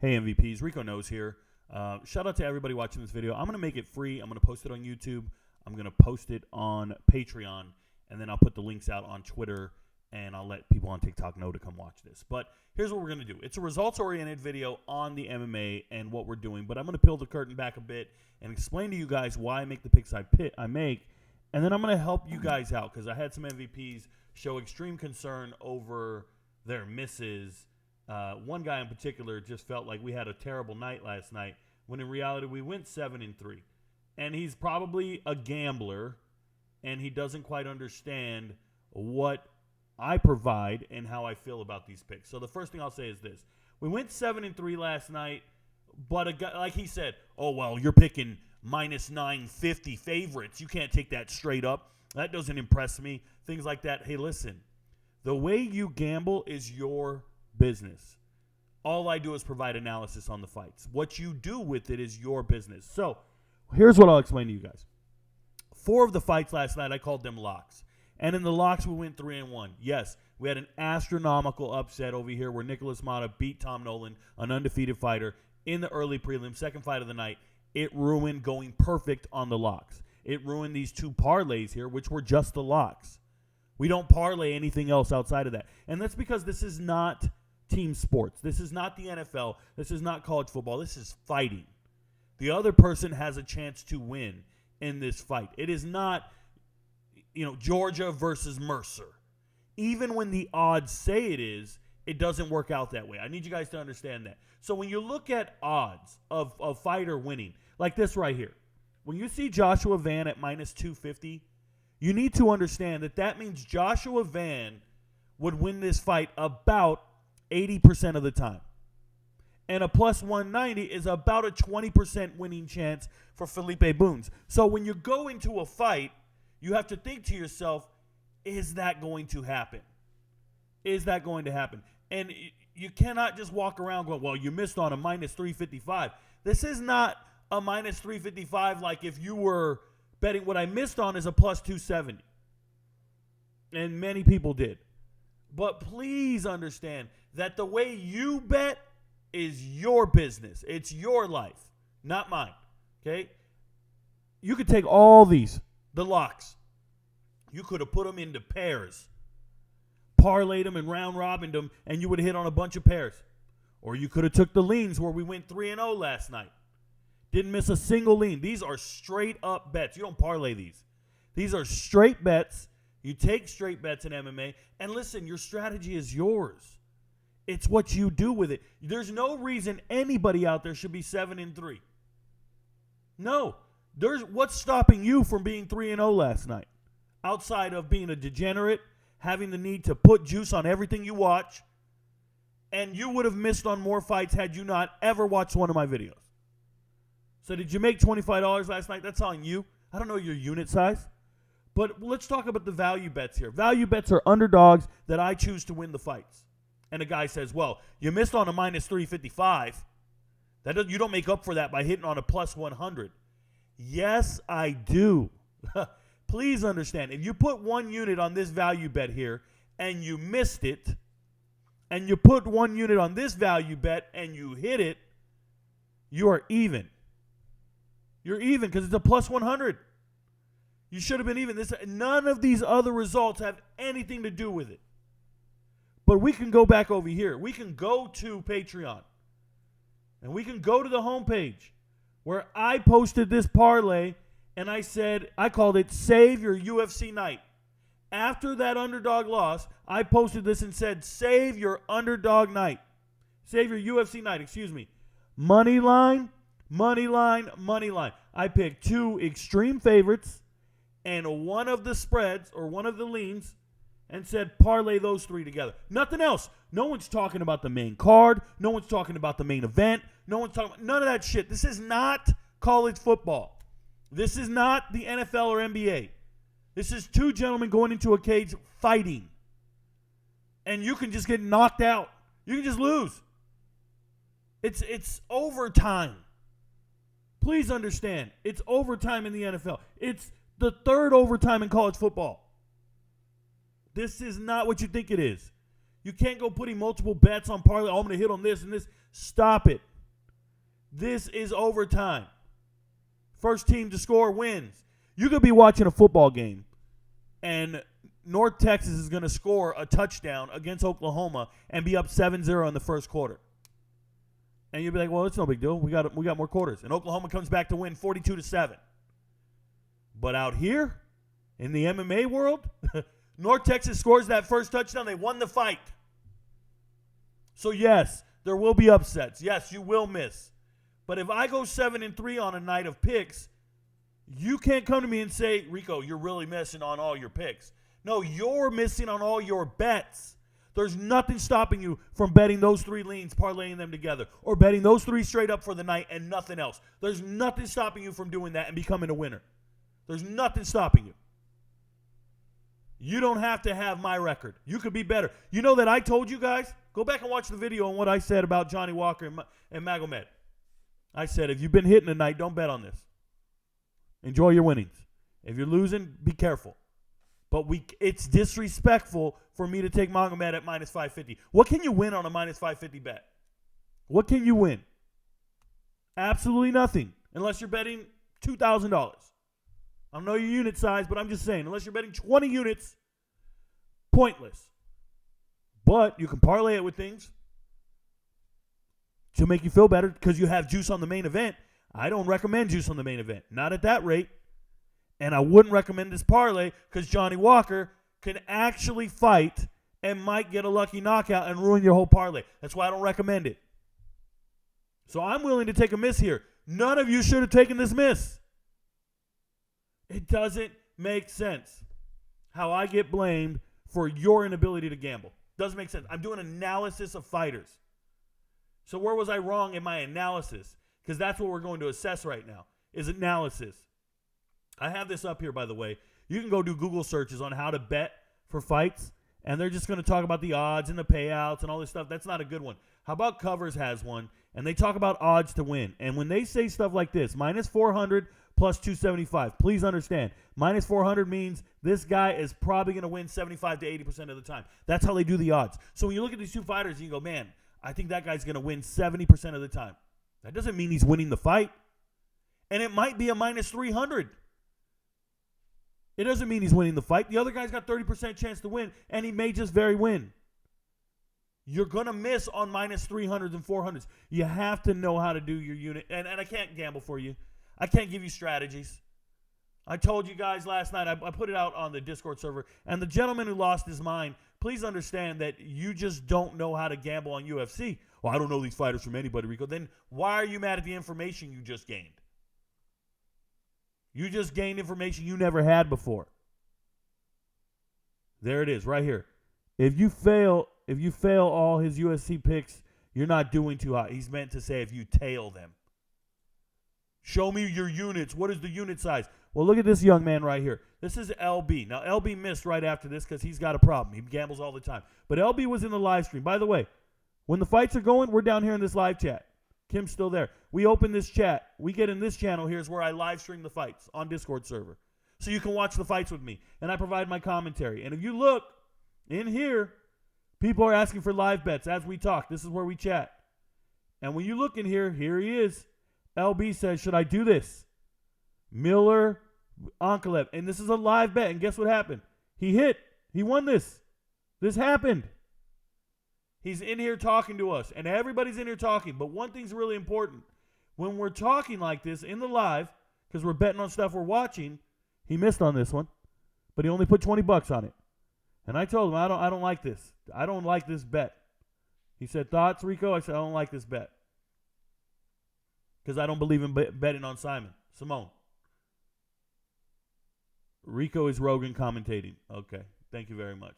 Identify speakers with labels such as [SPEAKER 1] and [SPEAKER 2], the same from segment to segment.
[SPEAKER 1] Hey MVPs, Rico Knows here. Shout out to everybody watching this video. I'm going to make it free. I'm going to post it on YouTube. I'm going to post it on Patreon. And then I'll put the links out on Twitter. And I'll let people on TikTok know to come watch this. But here's what we're going to do. It's a results-oriented video on the MMA and what we're doing. But I'm going to peel the curtain back a bit and explain to you guys why I make the picks I make. And then I'm going to help you guys out because I had some MVPs show extreme concern over their misses. One guy in particular just felt like we had a terrible night last night when in reality we went 7-3. And he's probably a gambler and he doesn't quite understand what I provide and how I feel about these picks. So the first thing I'll say is this. We went 7-3 last night, but a guy, like he said, oh, well, you're picking minus 950 favorites. You can't take that straight up. That doesn't impress me. Things like that. Hey, listen, the way you gamble is your business. All I do is provide analysis on the fights. What you do with it is your business. So here's what I'll explain to you guys. 4 of the fights last night, I called them locks. And in the locks, we went 3-1. Yes, we had an astronomical upset over here where Nicholas Mata beat Tom Nolan, an undefeated fighter, in the early prelim, second fight of the night. It ruined going perfect on the locks. It ruined these 2 parlays here, which were just the locks. We don't parlay anything else outside of that. And that's because this is not team sports. This is not the NFL. This is not college football. This is fighting. The other person has a chance to win in this fight. It is not, Georgia versus Mercer. Even when the odds say it is, it doesn't work out that way. I need you guys to understand that. So when you look at odds of a fighter winning, like this right here, when you see Joshua Van at minus 250, you need to understand that means Joshua Van would win this fight about 80% of the time. And a plus 190 is about a 20% winning chance for Felipe Bunes. So when you go into a fight, you have to think to yourself, is that going to happen? Is that going to happen? And you cannot just walk around going, well, you missed on a minus 355. This is not a minus 355 like if you were betting. What I missed on is a plus 270. And many people did. But please understand that the way you bet is your business. It's your life, not mine. Okay? You could take all these, the locks. You could have put them into pairs, parlayed them and round robined them, and you would have hit on a bunch of pairs. Or you could have took the leans where we went 3-0 last night. Didn't miss a single lean. These are straight up bets. You don't parlay these. These are straight bets. You take straight bets in MMA. And listen, your strategy is yours. It's what you do with it. There's no reason anybody out there should be 7-3. No. What's stopping you from being 3-0 last night? Outside of being a degenerate, having the need to put juice on everything you watch, and you would have missed on more fights had you not ever watched one of my videos. So did you make $25 last night? That's on you. I don't know your unit size. But let's talk about the value bets here. Value bets are underdogs that I choose to win the fights. And a guy says, well, you missed on a minus 355. You don't make up for that by hitting on a plus 100. Yes, I do. Please understand, if you put 1 unit on this value bet here and you missed it, and you put 1 unit on this value bet and you hit it, you are even. You're even because it's a plus 100. You should have been even. None of these other results have anything to do with it. But we can go back over here. We can go to Patreon. And we can go to the homepage where I posted this parlay and I called it Save Your UFC Night. After that underdog loss, I posted this and said, save your underdog night. Save your UFC night, excuse me. Money line, money line, money line. I picked 2 extreme favorites and one of the spreads or one of the leans and said parlay those 3 together. Nothing else. No one's talking about the main card. No one's talking about the main event. No one's talking about none of that shit. This is not college football. This is not the NFL or NBA. This is 2 gentlemen going into a cage fighting. And you can just get knocked out. You can just lose. It's overtime. Please understand. It's overtime in the NFL. It's the 3rd overtime in college football. This is not what you think it is. You can't go putting multiple bets on parlay. Oh, I'm going to hit on this and this. Stop it. This is overtime. First team to score wins. You could be watching a football game, and North Texas is going to score a touchdown against Oklahoma and be up 7-0 in the first quarter. And you'll be like, well, it's no big deal. We got more quarters. And Oklahoma comes back to win 42-7. But out here, in the MMA world, North Texas scores that first touchdown. They won the fight. So, yes, there will be upsets. Yes, you will miss. But if I go 7-3 on a night of picks, you can't come to me and say, Rico, you're really missing on all your picks. No, you're missing on all your bets. There's nothing stopping you from betting those 3 leans, parlaying them together, or betting those 3 straight up for the night and nothing else. There's nothing stopping you from doing that and becoming a winner. There's nothing stopping you. You don't have to have my record. You could be better. You know that I told you guys? Go back and watch the video on what I said about Johnny Walker and Magomed. I said, if you've been hitting tonight, don't bet on this. Enjoy your winnings. If you're losing, be careful. But it's disrespectful for me to take Magomed at minus 550. What can you win on a minus 550 bet? What can you win? Absolutely nothing, unless you're betting $2,000. I don't know your unit size, but I'm just saying, unless you're betting 20 units, pointless. But you can parlay it with things to make you feel better because you have juice on the main event. I don't recommend juice on the main event. Not at that rate. And I wouldn't recommend this parlay because Johnny Walker can actually fight and might get a lucky knockout and ruin your whole parlay. That's why I don't recommend it. So I'm willing to take a miss here. None of you should have taken this miss. It doesn't make sense how I get blamed for your inability to gamble. Doesn't make sense. I'm doing analysis of fighters. So where was I wrong in my analysis? Because that's what we're going to assess right now, is analysis. I have this up here, by the way. You can go do Google searches on how to bet for fights, and they're just going to talk about the odds and the payouts and all this stuff. That's not a good one. How about Covers has one, and they talk about odds to win. And when they say stuff like this, minus 400 plus 275, please understand, minus 400 means this guy is probably going to win 75 to 80% of the time. That's how they do the odds. So when you look at these two fighters, you go, man, I think that guy's going to win 70% of the time. That doesn't mean he's winning the fight. And it might be a minus 300. It doesn't mean he's winning the fight. The other guy's got 30% chance to win, and he may just very win. You're going to miss on minus 300s and 400s. You have to know how to do your unit. And I can't gamble for you. I can't give you strategies. I told you guys last night, I put it out on the Discord server, and the gentleman who lost his mind, please understand that you just don't know how to gamble on UFC. Well, I don't know these fighters from anybody, Rico. Then why are you mad at the information you just gained? You just gained information you never had before. There it is, right here. If you fail all his UFC picks, you're not doing too hot. He's meant to say if you tail them. Show me your units. What is the unit size? Well, look at this young man right here. This is LB. Now, LB missed right after this because he's got a problem. He gambles all the time. But LB was in the live stream. By the way, when the fights are going, we're down here in this live chat. Kim's still there. We open this chat. We get in this channel. Here's where I live stream the fights on Discord server. So you can watch the fights with me. And I provide my commentary. And if you look in here, people are asking for live bets as we talk. This is where we chat. And when you look in here, here he is. LB says, should I do this? Miller, Ankalaev. And this is a live bet. And guess what happened? He hit. He won this. This happened. He's in here talking to us. And everybody's in here talking. But one thing's really important. When we're talking like this in the live, because we're betting on stuff we're watching, he missed on this one. But he only put $20 on it. And I told him, I don't like this. I don't like this bet. He said, thoughts, Rico? I said, I don't like this bet. Because I don't believe in betting on Simone. Rico is Rogan commentating. Okay. Thank you very much.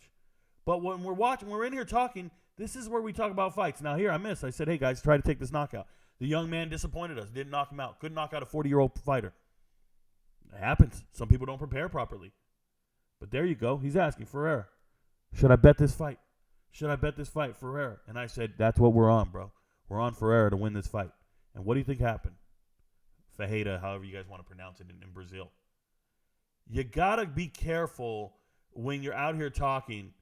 [SPEAKER 1] But when we're watching, we're in here talking, this is where we talk about fights. Now here I missed. I said, hey guys, try to take this knockout. The young man disappointed us. Didn't knock him out. Couldn't knock out a 40-year-old fighter. It happens. Some people don't prepare properly. But there you go. He's asking, Ferreira, should I bet this fight? Should I bet this fight, Ferreira? And I said, that's what we're on, bro. We're on Ferreira to win this fight. And what do you think happened? Fajeda, however you guys want to pronounce it in Brazil. You got to be careful when you're out here talking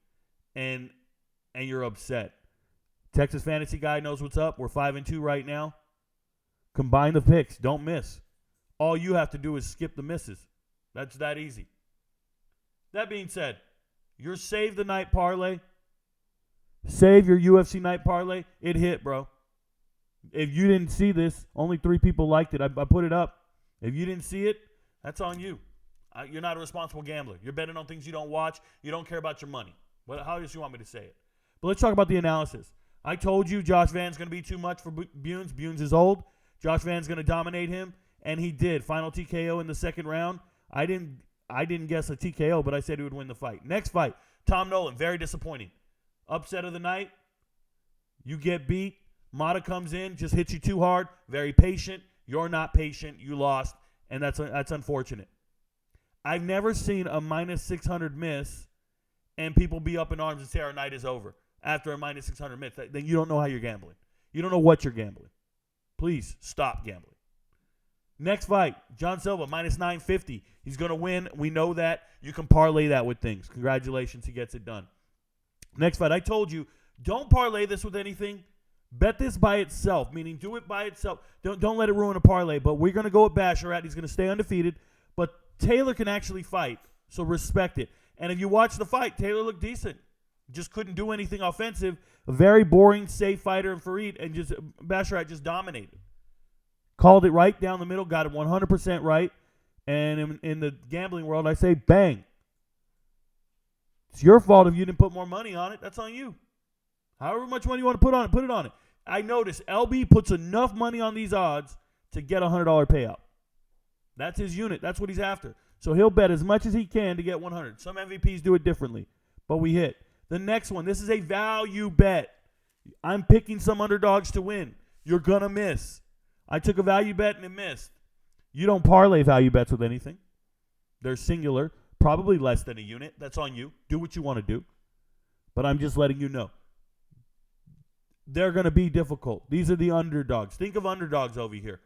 [SPEAKER 1] and you're upset. Texas Fantasy Guy knows what's up. We're 5-2 right now. Combine the picks. Don't miss. All you have to do is skip the misses. That's that easy. That being said, your save the night parlay, save your UFC night parlay, it hit, bro. If you didn't see this, only 3 people liked it. I put it up. If you didn't see it, that's on you. You're not a responsible gambler. You're betting on things you don't watch. You don't care about your money. How else you want me to say it? But let's talk about the analysis. I told you Josh Van's going to be too much for Bunes. Bunes is old. Josh Van's going to dominate him, and he did. Final TKO in the second round. I didn't guess a TKO, but I said he would win the fight. Next fight, Tom Nolan, very disappointing. Upset of the night. You get beat. Mata comes in, just hits you too hard. Very patient. You're not patient. You lost, and that's unfortunate. I've never seen a minus 600 miss and people be up in arms and say our night is over after a minus 600 miss. Then you don't know how you're gambling. You don't know what you're gambling. Please stop gambling. Next fight, John Silva, minus 950. He's going to win. We know that. You can parlay that with things. Congratulations. He gets it done. Next fight, I told you, don't parlay this with anything. Bet this by itself, meaning do it by itself. Don't let it ruin a parlay. But we're going to go with Basharat. He's going to stay undefeated. But Taylor can actually fight, so respect it. And if you watch the fight, Taylor looked decent. Just couldn't do anything offensive. A very boring, safe fighter in Farid, and just Basharat just dominated. Called it right down the middle, got it 100% right. And in the gambling world, I say bang. It's your fault if you didn't put more money on it. That's on you. However much money you want to put on it, put it on it. I noticed LB puts enough money on these odds to get a $100 payout. That's his unit. That's what he's after. So he'll bet as much as he can to get 100. Some MVPs do it differently, but we hit. The next one, this is a value bet. I'm picking some underdogs to win. You're going to miss. I took a value bet and it missed. You don't parlay value bets with anything. They're singular, probably less than a unit. That's on you. Do what you want to do. But I'm just letting you know. They're going to be difficult. These are the underdogs. Think of underdogs over here.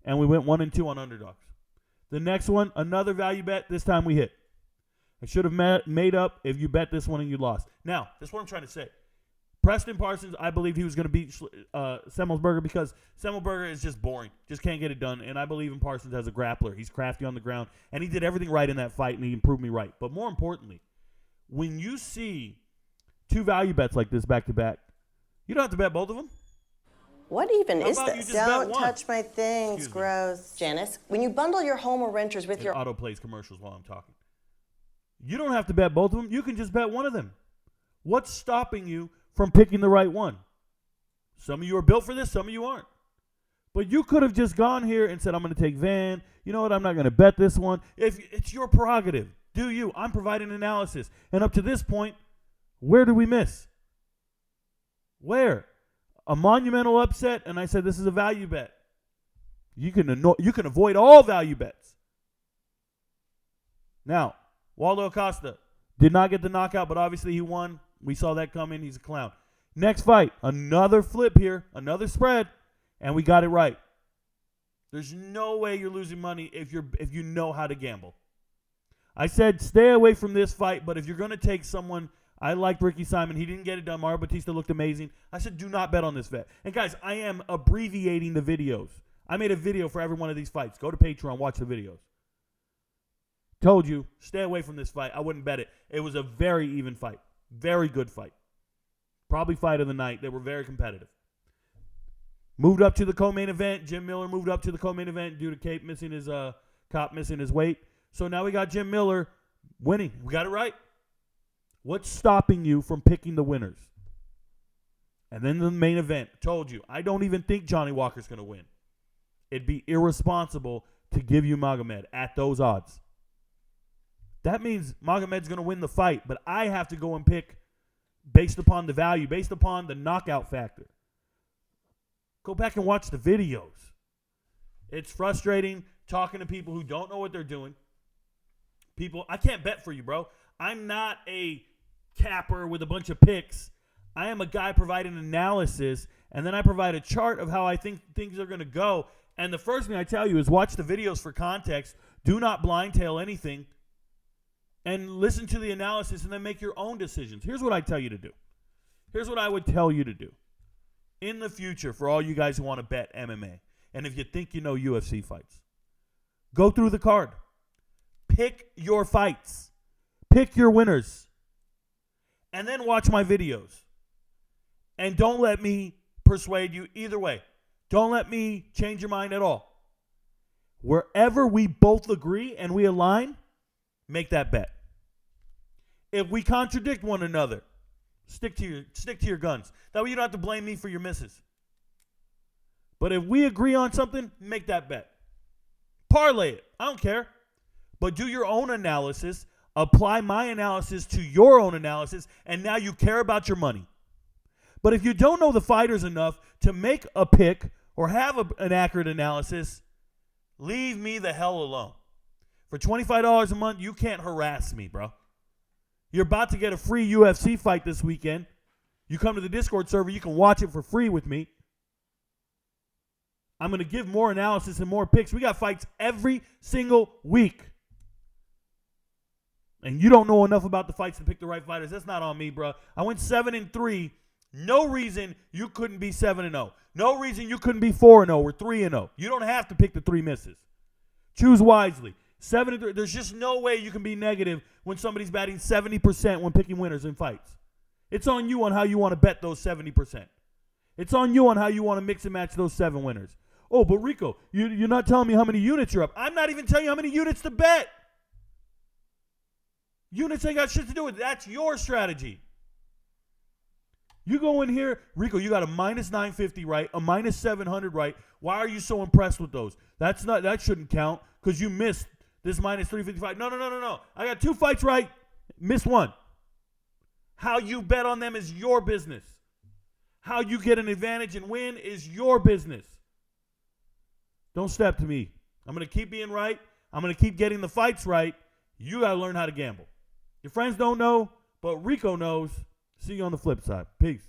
[SPEAKER 1] And we went 1 and 2 on underdogs. The next one, another value bet. This time we hit. I should have made up if you bet this one and you lost. Now, that's what I'm trying to say. Preston Parsons, I believed he was going to beat Semmelsberger because Semmelsberger is just boring. Just can't get it done. And I believe in Parsons as a grappler. He's crafty on the ground. And he did everything right in that fight, and he improved me right. But more importantly, when you see 2 value bets like this back-to-back, you don't have to bet both of them.
[SPEAKER 2] What even is this?
[SPEAKER 3] Don't touch my things,
[SPEAKER 1] Excuse me.
[SPEAKER 3] gross.
[SPEAKER 2] Janice, when you bundle your home or renters with
[SPEAKER 1] It
[SPEAKER 2] your
[SPEAKER 1] auto plays commercials while I'm talking. You don't have to bet both of them. You can just bet one of them. What's stopping you from picking the right one? Some of you are built for this. Some of you aren't. But you could have just gone here and said, I'm going to take Van. You know what? I'm not going to bet this one. If it's your prerogative. Do you? I'm providing analysis. And up to this point, where did we miss? Where? A monumental upset, and I said this is a value bet. You can avoid all value bets. Now, Waldo Acosta did not get the knockout, but obviously he won. We saw that coming. He's a clown. Next fight, another flip here, another spread, and we got it right. There's no way you're losing money if you know how to gamble. I said stay away from this fight, but if you're going to take someone, I liked Ricky Simon. He didn't get it done. Mario Batista looked amazing. I said do not bet on this vet. And guys, I am abbreviating the videos. I made a video for every one of these fights. Go to Patreon, watch the videos. Told you, stay away from this fight. I wouldn't bet it. It was a very even fight. Very good fight. Probably fight of the night. They were very competitive. Moved up to the co-main event. Jim Miller moved up to the co-main event due to Cop missing his weight. So now we got Jim Miller winning. We got it right. What's stopping you from picking the winners? And then the main event. Told you, I don't even think Johnny Walker's going to win. It'd be irresponsible to give you Magomed at those odds. That means Magomed's going to win the fight, but I have to go and pick based upon the value, based upon the knockout factor. Go back and watch the videos. It's frustrating talking to people who don't know what they're doing. People, I can't bet for you, bro. I'm not a capper with a bunch of picks. I am a guy providing analysis, and then I provide a chart of how I think things are going to go. And the first thing I tell you is watch the videos for context. Do not blind tail anything. And listen to the analysis and then make your own decisions. Here's what I tell you to do. Here's what I would tell you to do. In the future, for all you guys who want to bet MMA, and if you think you know UFC fights. Go through the card. Pick your fights. Pick your winners. And then watch my videos. And don't let me persuade you either way. Don't let me change your mind at all. Wherever we both agree and we align, make that bet. If we contradict one another, stick to your guns. That way you don't have to blame me for your misses. But if we agree on something, make that bet. Parlay it. I don't care. But do your own analysis. Apply my analysis to your own analysis. And now you care about your money. But if you don't know the fighters enough to make a pick or have an accurate analysis, leave me the hell alone. For $25 a month, you can't harass me, bro. You're about to get a free UFC fight this weekend. You come to the Discord server, you can watch it for free with me. I'm going to give more analysis and more picks. We got fights every single week. And you don't know enough about the fights to pick the right fighters. That's not on me, bro. I went 7-3. No reason you couldn't be 7-0. No reason you couldn't be 4-0 or 3-0. You don't have to pick the 3 misses. Choose wisely. 7-3. There's just no way you can be negative when somebody's batting 70% when picking winners in fights. It's on you on how you want to bet those 70%. It's on you on how you want to mix and match those 7 winners. Oh, but Rico, you're not telling me how many units you're up. I'm not even telling you how many units to bet. Units ain't got shit to do with it. That's your strategy. You go in here, Rico, you got a minus 950 right, a minus 700 right. Why are you so impressed with those? That shouldn't count because you missed this minus 355. No. I got 2 fights right, missed 1. How you bet on them is your business. How you get an advantage and win is your business. Don't step to me. I'm going to keep being right. I'm going to keep getting the fights right. You got to learn how to gamble. Your friends don't know, but Rico knows. See you on the flip side. Peace.